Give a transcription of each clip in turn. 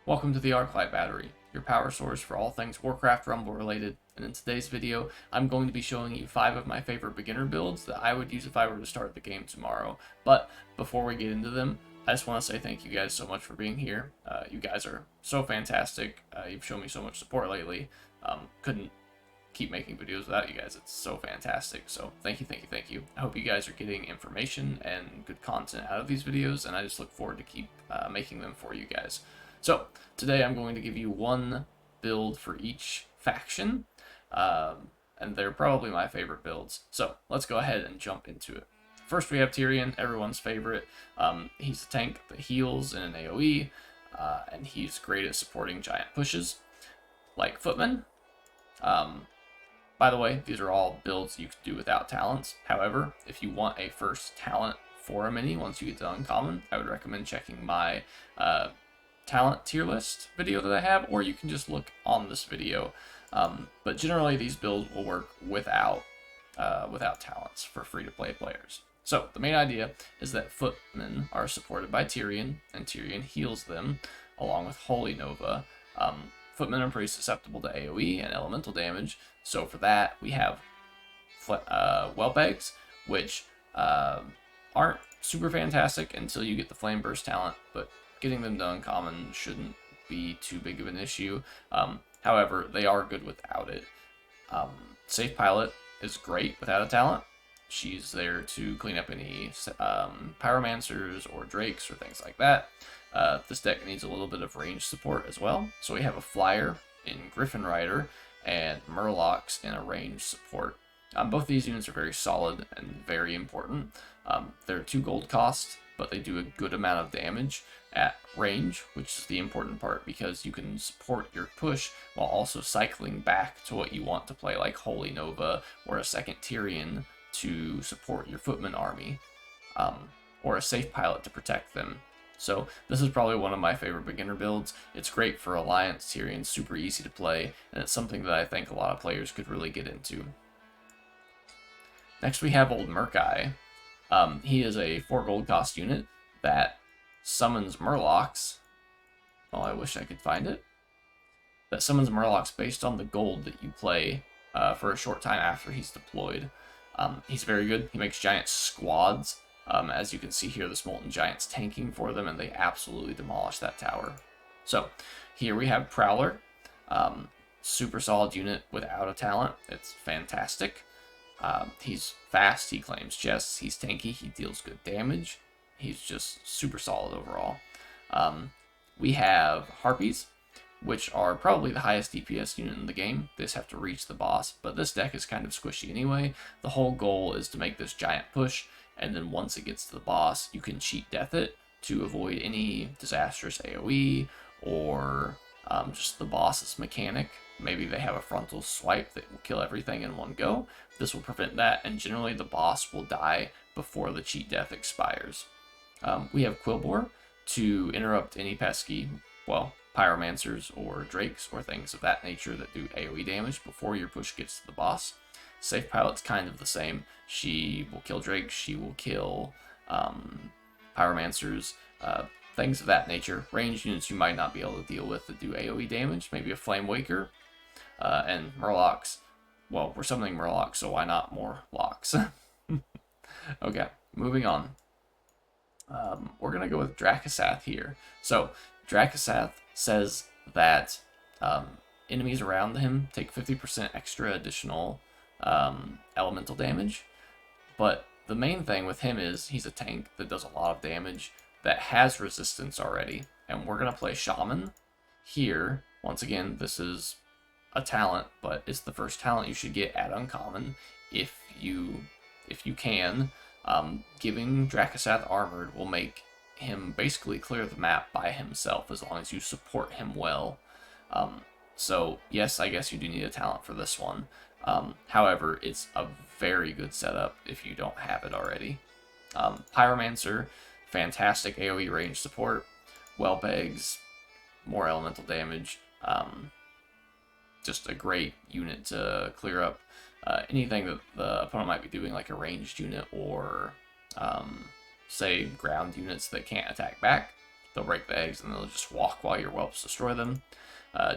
Welcome to the Arclight Battery, your power source for all things Warcraft Rumble related, and in today's video, I'm going to be showing you 5 of my favorite beginner builds that I would use if I were to start the game tomorrow. But before we get into them, I just want to say thank you guys so much for being here. You guys are so fantastic. You've shown me so much support lately. Couldn't keep making videos without you guys. It's so fantastic. So thank you, thank you, thank you. I hope you guys are getting information and good content out of these videos, and I just look forward to keep making them for you guys. So today I'm going to give you one build for each faction, and they're probably my favorite builds. So let's go ahead and jump into it. First we have Tiron, everyone's favorite. He's a tank that heals in an AoE, and he's great at supporting giant pushes, like Footman. By the way, these are all builds you can do without talents. However, if you want a first talent for a mini once you get to Uncommon, I would recommend checking my talent tier list video that I have, or you can just look on this video. But generally, these builds will work without talents for free-to-play players. So the main idea is that Footmen are supported by Tiron, and Tiron heals them along with Holy Nova. Footmen are pretty susceptible to AoE and elemental damage, so for that we have Whelp Eggs, which aren't super fantastic until you get the Flame Burst talent, but getting them to Uncommon shouldn't be too big of an issue. However, they are good without it. Safe Pilot is great without a talent. She's there to clean up any Pyromancers or Drakes or things like that. This deck needs a little bit of range support as well. So we have a Flyer in Griffin Rider and Murlocs in a range support. Both these units are very solid and very important. They're 2 gold cost, but they do a good amount of damage at range, which is the important part because you can support your push while also cycling back to what you want to play, like Holy Nova or a second Tiron to support your Footman army, or a Safe Pilot to protect them. So this is probably one of my favorite beginner builds. It's great for Alliance Tiron, super easy to play, and it's something that I think a lot of players could really get into. Next we have old Murk-Eye. He is a 4 gold cost unit that summons Murlocs. Well, I wish I could find it. That summons Murlocs based on the gold that you play for a short time after he's deployed. He's very good. He makes giant squads. As you can see here, the Molten Giant's tanking for them, and they absolutely demolish that tower. So here we have Prowler. Super solid unit without a talent. It's fantastic. He's fast, he claims chests, he's tanky, he deals good damage. He's just super solid overall. We have Harpies, which are probably the highest DPS unit in the game. They just have to reach the boss, but this deck is kind of squishy anyway. The whole goal is to make this giant push, and then once it gets to the boss, you can cheat death it to avoid any disastrous AoE or just the boss's mechanic. Maybe they have a frontal swipe that will kill everything in one go. This will prevent that, and generally the boss will die before the cheat death expires. We have Quillbore to interrupt any pesky, well, Pyromancers or Drakes or things of that nature that do AoE damage before your push gets to the boss. Safe Pilot's kind of the same. She will kill Drakes, she will kill Pyromancers, things of that nature. Ranged units you might not be able to deal with that do AoE damage, maybe a Flame Waker, and Murlocs. Well, we're summoning Murlocs, so why not more locks? Okay, moving on. We're going to go with Drakkisath here. So, Drakkisath says that enemies around him take 50% extra additional elemental damage. But the main thing with him is he's a tank that does a lot of damage that has resistance already. And we're going to play Shaman here. Once again, this is a talent, but it's the first talent you should get at Uncommon if you can. Giving Drakkisath Armored will make him basically clear the map by himself as long as you support him well. So yes, I guess you do need a talent for this one. However, it's a very good setup if you don't have it already. Pyromancer, fantastic AoE range support. Whelp Eggs, more elemental damage. Just a great unit to clear up anything that the opponent might be doing, like a ranged unit or say ground units that can't attack back. they'll break the eggs and they'll just walk while your whelps destroy them.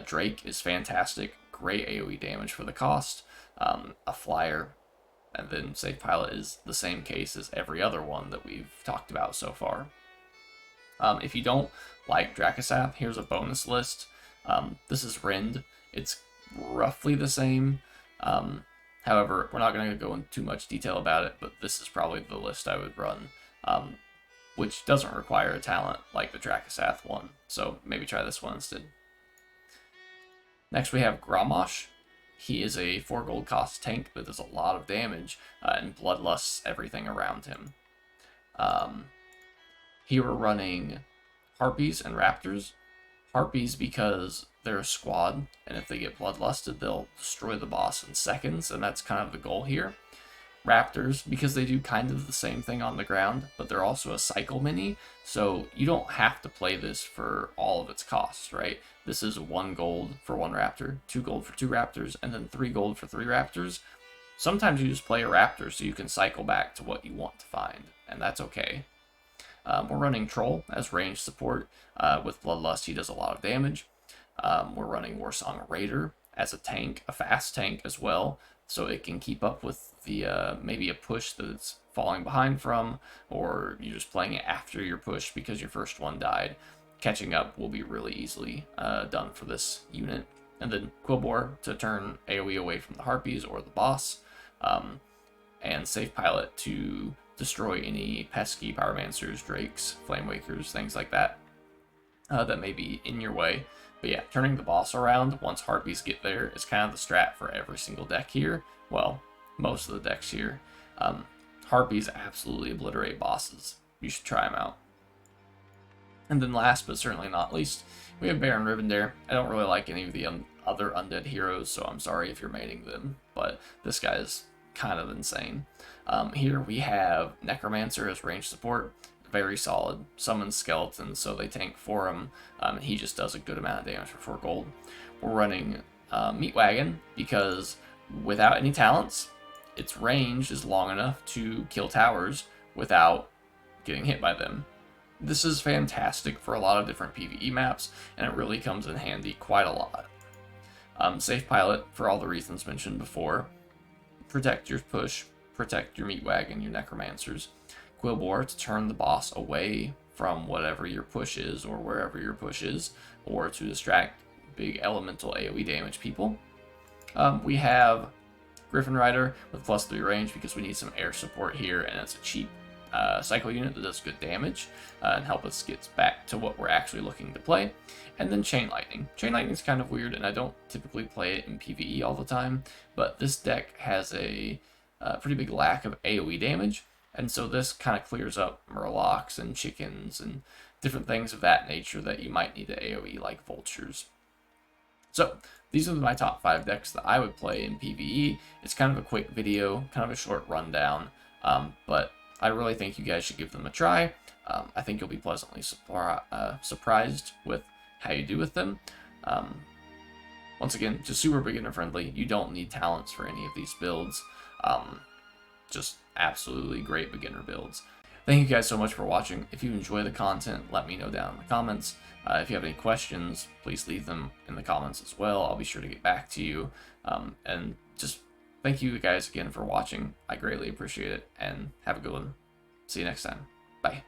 Drake is fantastic, great AoE damage for the cost. A flyer, and then Safe Pilot is the same case as every other one that we've talked about so far. If you don't like Drakkisath, here's a bonus list. This is Rend. It's roughly the same. However, we're not going to go into too much detail about it, but this is probably the list I would run, which doesn't require a talent like the Drakkisath one. So maybe try this one instead. Next we have Grommash. He is a 4 gold cost tank that does a lot of damage and bloodlusts everything around him. Here we're running Harpies and Raptors. Harpies because they're a squad, and if they get bloodlusted, they'll destroy the boss in seconds, and that's kind of the goal here. Raptors because they do kind of the same thing on the ground, but they're also a cycle mini, so you don't have to play this for all of its costs, right? This is 1 gold for 1 raptor, 2 gold for 2 raptors, and then 3 gold for 3 raptors. Sometimes you just play a raptor so you can cycle back to what you want to find, and that's okay. We're running Troll as ranged support. With Bloodlust, he does a lot of damage. We're running Warsong Raider as a tank, a fast tank as well, so it can keep up with the maybe a push that it's falling behind from, or you're just playing it after your push because your first one died. Catching up will be really easily done for this unit. And then Quillbore to turn AoE away from the Harpies or the boss, and Safe Pilot to destroy any pesky Pyromancers, Drakes, Flamewakers, things like that that may be in your way. But yeah, turning the boss around once Harpies get there is kind of the strat for every single deck here. Well, most of the decks here. Harpies absolutely obliterate bosses. You should try them out. And then last but certainly not least, we have Baron Rivendare. I don't really like any of the other undead heroes, so I'm sorry if you're maining them, but this guy is kind of insane. Here we have Necromancer as range support, very solid. Summons skeletons, so they tank for him, and he just does a good amount of damage for 4 gold. We're running Meat Wagon because without any talents, its range is long enough to kill towers without getting hit by them. This is fantastic for a lot of different PVE maps, and it really comes in handy quite a lot. Safe Pilot, for all the reasons mentioned before. Protect your push, protect your Meat Wagon, your Necromancers. Quillbore to turn the boss away from whatever your push is or wherever your push is, or to distract big elemental AoE damage people. We have Griffin Rider with +3 range because we need some air support here, and it's a cheap cycle unit that does good damage and help us get back to what we're actually looking to play. And then Chain Lightning. Chain Lightning is kind of weird, and I don't typically play it in PvE all the time, but this deck has a pretty big lack of AoE damage, and so this kind of clears up Murlocs and chickens and different things of that nature that you might need to AoE, like vultures. So these are my top 5 decks that I would play in PvE. It's kind of a quick video, kind of a short rundown, but I really think you guys should give them a try. I think you'll be pleasantly surprised with how you do with them. Once again, just super beginner friendly. You don't need talents for any of these builds. Just absolutely great beginner builds. Thank you guys so much for watching. If you enjoy the content, let me know down in the comments. If you have any questions, please leave them in the comments as well. I'll be sure to get back to you. And just thank you guys again for watching. I greatly appreciate it, and have a good one. See you next time. Bye.